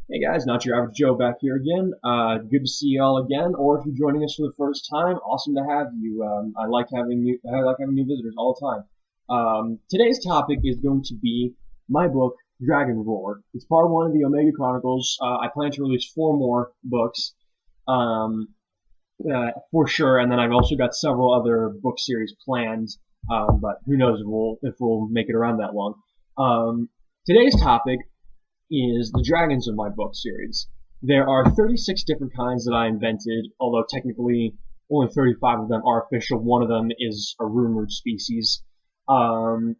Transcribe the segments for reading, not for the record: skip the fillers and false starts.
Hey guys, not your average Joe back here again. Good to see y'all again. Or if you're joining us for the first time, awesome to have you. I like having new visitors all the time. Today's topic is going to be my book Dragon Roar. It's part one of the Omega Chronicles. I plan to release four more books, um, for sure, and then I've also got several other book series planned. But who knows if we'll make it around that long. Today's topic is the dragons of my book series. There are 36 different kinds that I invented, although technically only 35 of them are official. One of them is a rumored species. Um,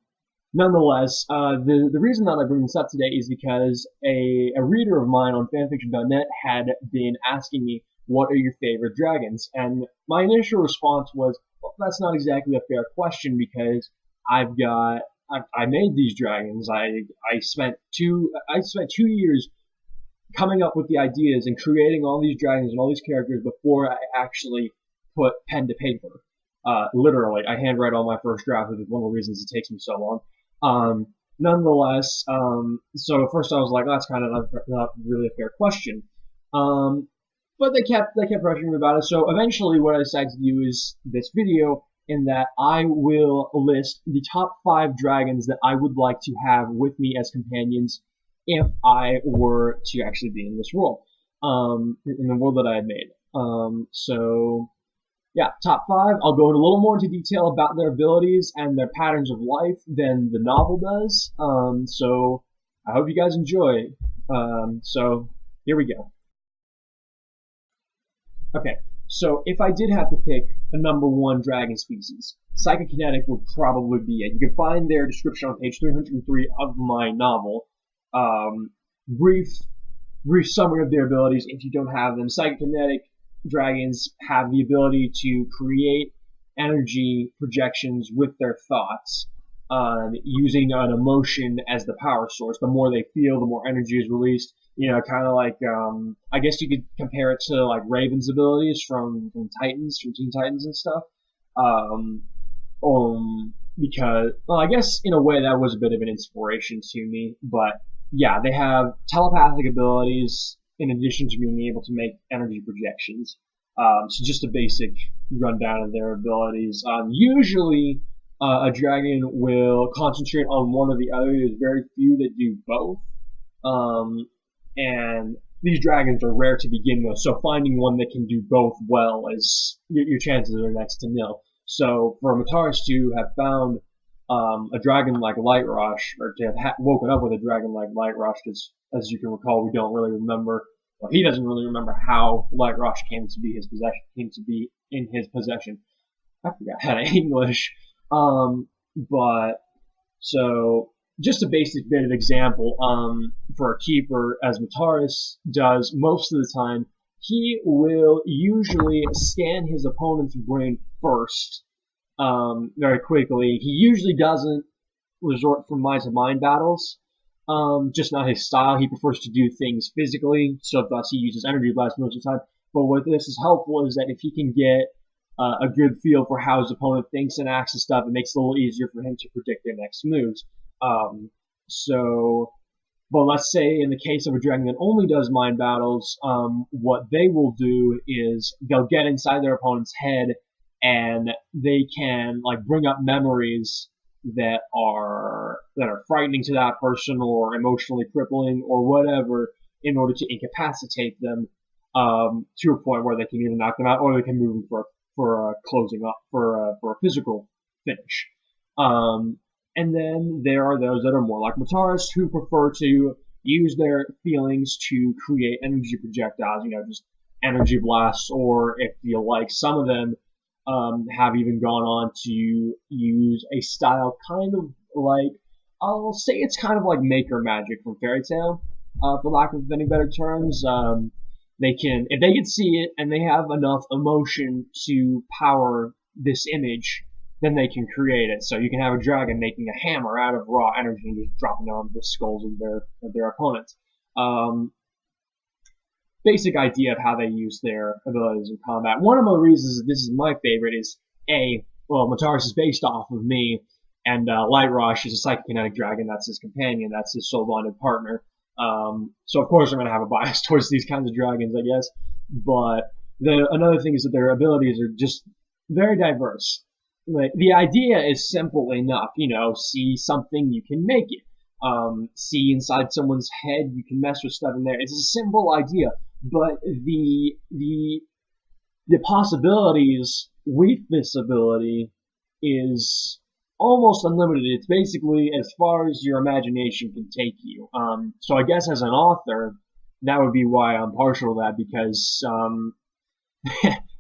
Nonetheless, the reason that I bring this up today is because a reader of mine on fanfiction.net had been asking me, what are your favorite dragons? And my initial response was, well, that's not exactly a fair question because I've got I made these dragons. I spent 2 years coming up with the ideas and creating all these dragons and all these characters before I actually put pen to paper. Literally, I handwrite all my first drafts, which is one of the reasons it takes me so long. Nonetheless, so at first I was like, oh, that's kind of not really a fair question. Um, but they kept pressuring me about it. So eventually, what I decided to do is this video, in that I will list the top 5 dragons that I would like to have with me as companions if I were to actually be in this world, in the world that I had made. So yeah, top 5. I'll go in a little more into detail about their abilities and their patterns of life than the novel does. So I hope you guys enjoy. So here we go. Okay, so if I did have to pick a number one dragon species, Psychokinetic would probably be it. You can find their description on page 303 of my novel. Um, brief, brief summary of their abilities if you don't have them. Psychokinetic dragons have the ability to create energy projections with their thoughts, using an emotion as the power source. The more they feel, the more energy is released. Kind of like, I guess you could compare it to like Raven's abilities from Titans, from Teen Titans and stuff. Um, because, well, I guess in a way that was a bit of an inspiration to me. But yeah, they have telepathic abilities in addition to being able to make energy projections. So just a basic rundown of their abilities. Usually, a dragon will concentrate on one or the other. There's very few that do both. Um, and these dragons are rare to begin with, so finding one that can do both well is your chances are next to nil. So for Mataris to have found a dragon like Light Rush, or to have woken up with a dragon like Light Rush, because as you can recall, we don't really remember. Well, he doesn't really remember how Light Rush came to be in his possession. I forgot how to English. But so just a basic bit of example, for a keeper, as Mataris does most of the time, he will usually scan his opponent's brain first, very quickly. He usually doesn't resort from mind to mind battles. Just not his style. He prefers to do things physically, so thus he uses energy blast most of the time. But what this is helpful is that if he can get a good feel for how his opponent thinks and acts and stuff, it makes it a little easier for him to predict their next moves. Um, so, but let's say in the case of a dragon that only does mind battles, what they will do is they'll get inside their opponent's head and they can like bring up memories that are frightening to that person or emotionally crippling or whatever in order to incapacitate them, to a point where they can either knock them out or they can move them for a closing up for a physical finish. Um, and then there are those that are more like Mataris who prefer to use their feelings to create energy projectiles, just energy blasts, or if you like, some of them have even gone on to use a style kind of like, I'll say it's kind of like Maker Magic from Fairy Tail, for lack of any better terms. If they can see it and they have enough emotion to power this image, then they can create it. So you can have a dragon making a hammer out of raw energy and just dropping it on the skulls of their opponents. Um, Basic idea of how they use their abilities in combat. One of the reasons this is my favorite is Mataris is based off of me, and Light Rush is a psychokinetic dragon. That's his companion. That's his soul-bonded partner. So of course I'm going to have a bias towards these kinds of dragons, I guess. But another thing is that their abilities are just very diverse. Like, the idea is simple enough, see something, you can make it. See inside someone's head, you can mess with stuff in there. It's a simple idea, but the possibilities with this ability is almost unlimited. It's basically as far as your imagination can take you. So I guess as an author, that would be why I'm partial to that, because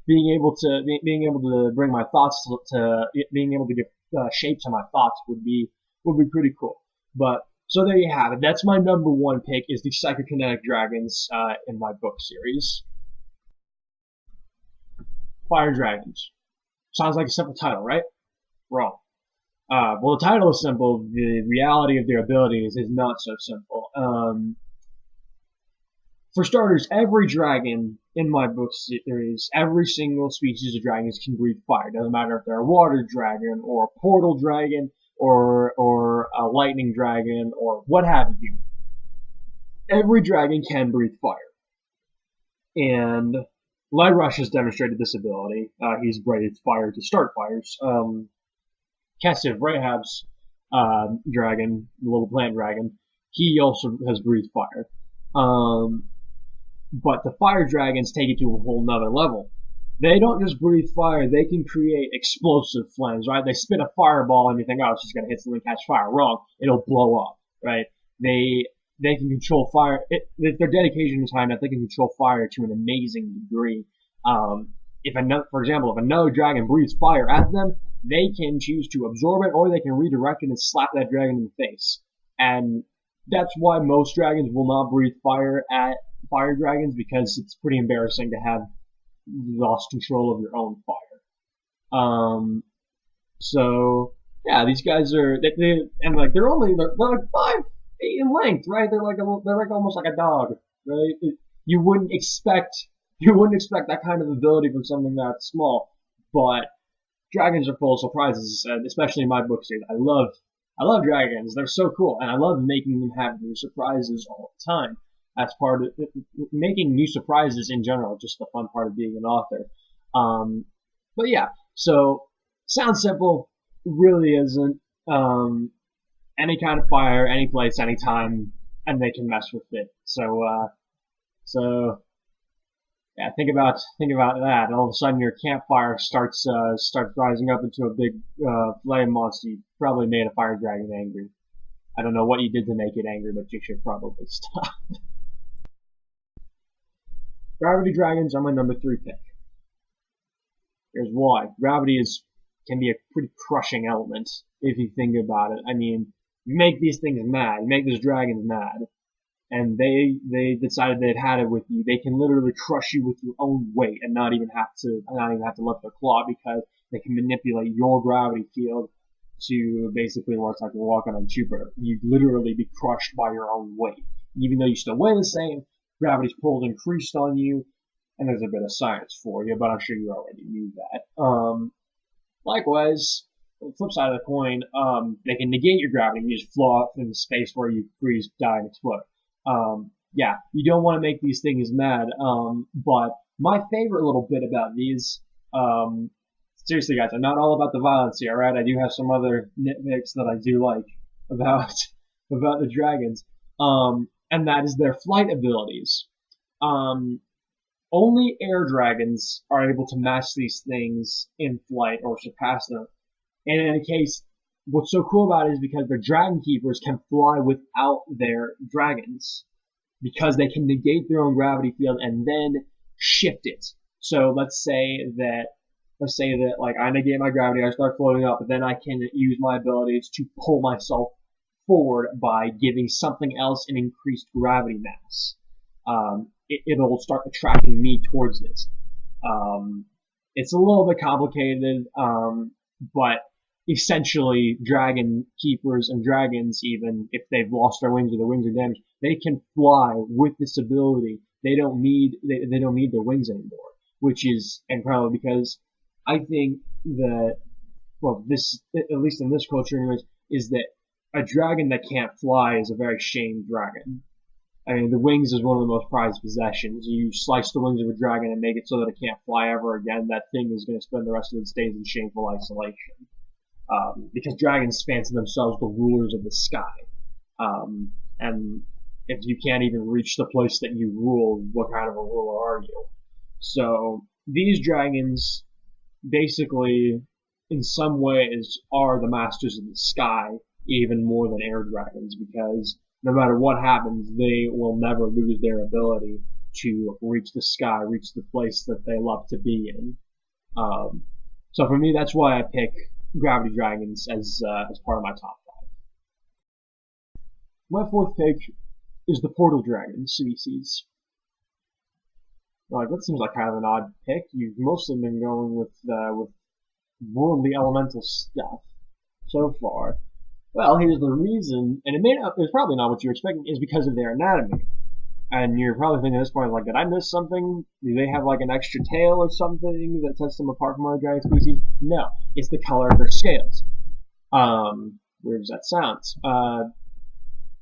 being able to bring my thoughts to being able to give shape to my thoughts would be pretty cool. But so there you have it. That's my number one pick, is the psychokinetic dragons in my book series. Fire dragons. Sounds like a simple title, right? Wrong. Well, the title is simple. The reality of their abilities is not so simple. For starters, every dragon in my book series, every single species of dragons can breathe fire. Doesn't matter if they're a water dragon or a portal dragon or a lightning dragon or what have you. Every dragon can breathe fire, and Light has demonstrated this ability. He's breathed fire to start fires. Kestiv, Rahab's dragon, the little plant dragon, he also has breathed fire. But the fire dragons take it to a whole nother level. They don't just breathe fire, they can create explosive flames, right? They spit a fireball and you think, oh, it's just going to hit something and catch fire. Wrong. It'll blow up, right? They can control fire. If their dedication is high enough, they can control fire to an amazing degree. For example, if another dragon breathes fire at them, they can choose to absorb it, or they can redirect it and slap that dragon in the face. And that's why most dragons will not breathe fire at fire dragons, because it's pretty embarrassing to have lost control of your own fire. So yeah, these guys are they're like 5 feet in length, right? They're like almost like a dog, right? You wouldn't expect that kind of ability from something that small, but dragons are full of surprises, especially in my book series. I love dragons. They're so cool, and I love making them have new surprises all the time. That's part of making new surprises in general. Just the fun part of being an author. But yeah, so sounds simple, really isn't. Any kind of fire, any place, any time, and they can mess with it. So yeah, think about that. And all of a sudden, your campfire starts rising up into a big flame monster. You probably made a fire dragon angry. I don't know what you did to make it angry, but you should probably stop. Gravity dragons are my number 3 pick. Here's why. Gravity can be a pretty crushing element if you think about it. I mean, you make these things mad. You make these dragons mad, and they decided they'd had it with you. They can literally crush you with your own weight and not even have to lift their claw, because they can manipulate your gravity field to basically where it's like you're walking on Jupiter. You'd literally be crushed by your own weight, even though you still weigh the same. Gravity's pull's increased on you, and there's a bit of science for you, but I'm sure you already knew that. Likewise, on the flip side of the coin, they can negate your gravity. You just float in the space where you freeze, die, and explode. Yeah, you don't want to make these things mad. But my favorite little bit about these, seriously, guys, I'm not all about the violence here, alright? I do have some other nitpicks that I do like about the dragons. And that is their flight abilities. Only air dragons are able to match these things in flight or surpass them. And in any case, what's so cool about it is because their dragon keepers can fly without their dragons, because they can negate their own gravity field and then shift it. So let's say that like I negate my gravity, I start floating up, but then I can use my abilities to pull myself forward by giving something else an increased gravity mass. It'll start attracting me towards it. It's a little bit complicated, but essentially, dragon keepers and dragons, even if they've lost their wings or their wings are damaged, they can fly with this ability. They don't need their wings anymore, which is incredible, because I think that, well, this, at least in this culture anyways, is that a dragon that can't fly is a very shamed dragon. I mean, the wings is one of the most prized possessions. You slice the wings of a dragon and make it so that it can't fly ever again. That thing is going to spend the rest of its days in shameful isolation. Because dragons fancy themselves the rulers of the sky. And if you can't even reach the place that you rule, what kind of a ruler are you? So these dragons basically, in some ways, are the masters of the sky, even more than air dragons, because no matter what happens, they will never lose their ability to reach the sky, reach the place that they love to be in. So for me, that's why I pick gravity dragons as part of my top five. My fourth pick is the portal dragon species. Like, that seems like kind of an odd pick. You've mostly been going with worldly elemental stuff so far. Well, here's the reason, and it's probably not what you're expecting, is because of their anatomy. And you're probably thinking at this point, like, did I miss something? Do they have like an extra tail or something that sets them apart from other dragon species? No, it's the color of their scales. Weird as that sounds.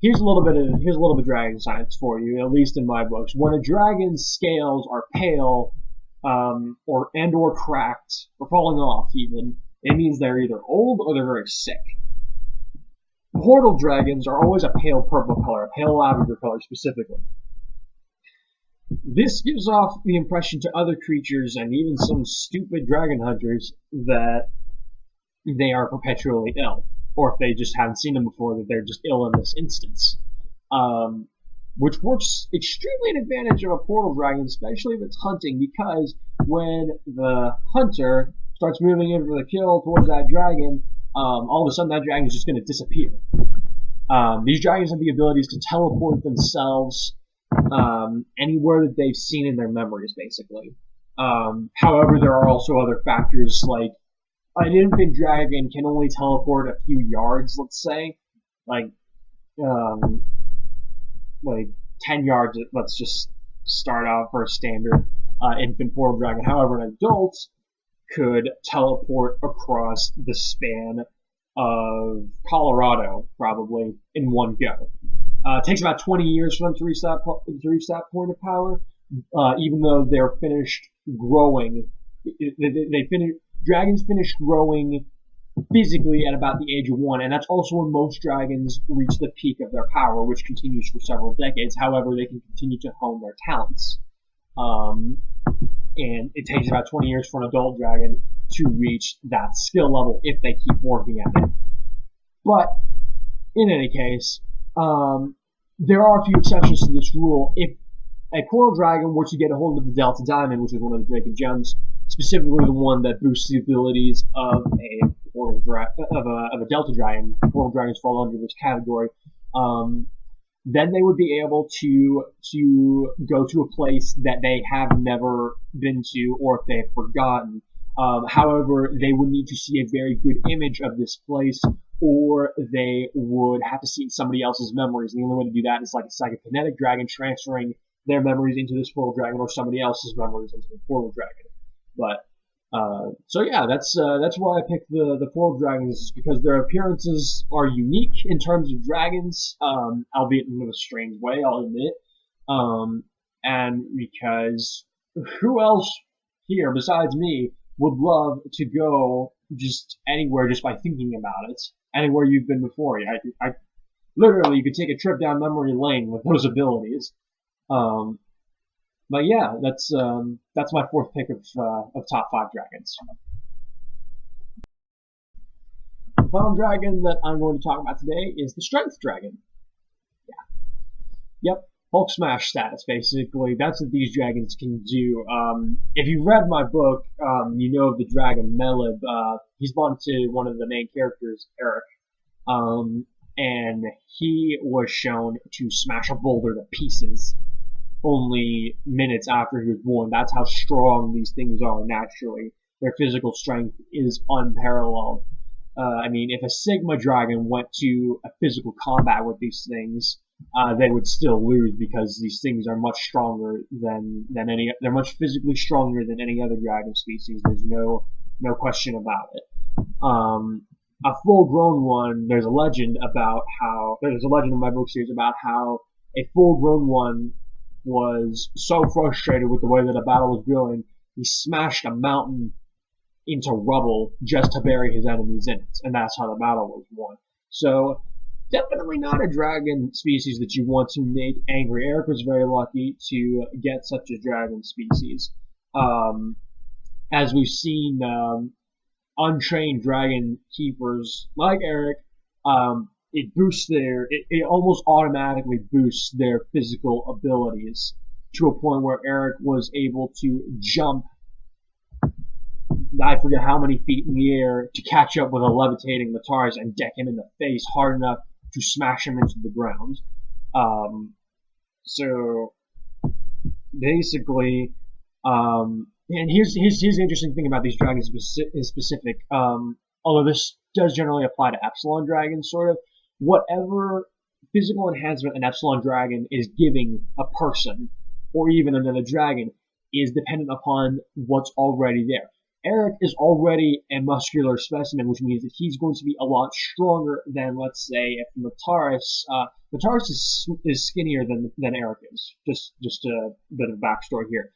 Here's a little bit of dragon science for you, at least in my books. When a dragon's scales are pale, or cracked, or falling off even, it means they're either old or they're very sick. Portal dragons are always a pale purple color, a pale lavender color specifically. This gives off the impression to other creatures and even some stupid dragon hunters that they are perpetually ill, or if they just haven't seen them before, that they're just ill in this instance. Which works extremely in advantage of a portal dragon, especially if it's hunting, because when the hunter starts moving in for the kill towards that dragon, all of a sudden that dragon is just going to disappear. These dragons have the abilities to teleport themselves anywhere that they've seen in their memories, basically. However, there are also other factors, like an infant dragon can only teleport a few yards, let's say, like 10 yards. Let's just start out for a standard infant portal dragon. However, an adult could teleport across the span of Colorado, probably, in one go. It takes about 20 years for them to reach that point of power, even though they're finished growing. Dragons finish growing physically at about the age of 1, and that's also when most dragons reach the peak of their power, which continues for several decades. However, they can continue to hone their talents. And it takes about 20 years for an adult dragon to reach that skill level if they keep working at it. But, in any case, there are a few exceptions to this rule. If a coral dragon were to get a hold of the Delta Diamond, which is one of the Drake gems, specifically the one that boosts the abilities of a Delta Dragon, portal dragons fall under this category, then they would be able to go to a place that they have never been to, or if they have forgotten. However, they would need to see a very good image of this place, or they would have to see it in somebody else's memories. And the only way to do that is like a psychokinetic dragon transferring their memories into this portal dragon, or somebody else's memories into the portal dragon. But so yeah, that's why I picked the portal dragons, because their appearances are unique in terms of dragons, albeit in a strange way, I'll admit. And because who else here besides me would love to go just anywhere just by thinking about it? Anywhere you've been before. I literally, you could take a trip down memory lane with those abilities. But yeah, that's my fourth pick of top 5 dragons. The final dragon that I'm going to talk about today is the Strength Dragon. Yeah. Yep. Hulk smash status, basically. That's what these dragons can do. If you've read my book, you know of the dragon Melib. He's born to one of the main characters, Eric. And he was shown to smash a boulder to pieces only minutes after he was born. That's how strong these things are naturally. Their physical strength is unparalleled. I mean, if a Sigma dragon went to a physical combat with these things, they would still lose, because these things are much stronger than any. They're much physically stronger than any other dragon species. There's no question about it. A full-grown one. There's a legend in my book series about how A full-grown one was so frustrated with the way that the battle was going, he smashed a mountain into rubble just to bury his enemies in it, and that's how the battle was won. So definitely not a dragon species that you want to make angry. Eric was very lucky to get such a dragon species. Um, as we've seen, untrained dragon keepers like Eric, it almost automatically boosts their physical abilities to a point where Eric was able to jump, I forget how many feet in the air, to catch up with a levitating Mataris and deck him in the face hard enough to smash him into the ground. Um, so basically, and here's the interesting thing about these dragons in specific. Although this does generally apply to Epsilon dragons, sort of, whatever physical enhancement an Epsilon dragon is giving a person or even another dragon is dependent upon what's already there. Eric is already a muscular specimen, which means that he's going to be a lot stronger than, let's say, if Mataris. Mataris is skinnier than Eric is. Just a bit of backstory here.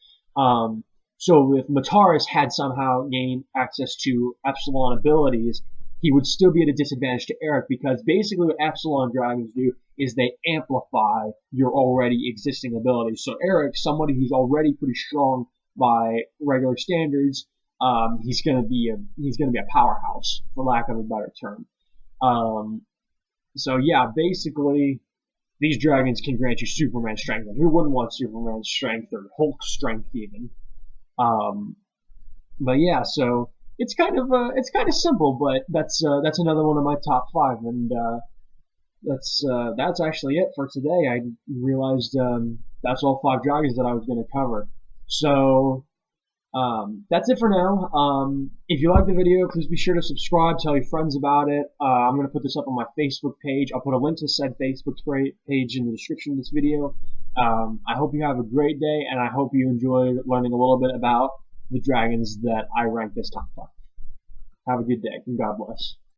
So if Mataris had somehow gained access to Epsilon abilities, he would still be at a disadvantage to Eric, because basically what Epsilon dragons do is they amplify your already existing abilities. So Eric, somebody who's already pretty strong by regular standards, he's gonna be a powerhouse, for lack of a better term. Um, so yeah, basically these dragons can grant you Superman strength, and who wouldn't want Superman strength or Hulk strength even? Um, but yeah, so it's kind of simple, but that's another one of my top five, and that's actually it for today. I realized that's all five dragons that I was going to cover. So that's it for now. If you like the video, please be sure to subscribe, tell your friends about it. I'm going to put this up on my Facebook page. I'll put a link to said Facebook page in the description of this video. I hope you have a great day, and I hope you enjoyed learning a little bit about the dragons that I ranked as top 5. Have a good day, and God bless.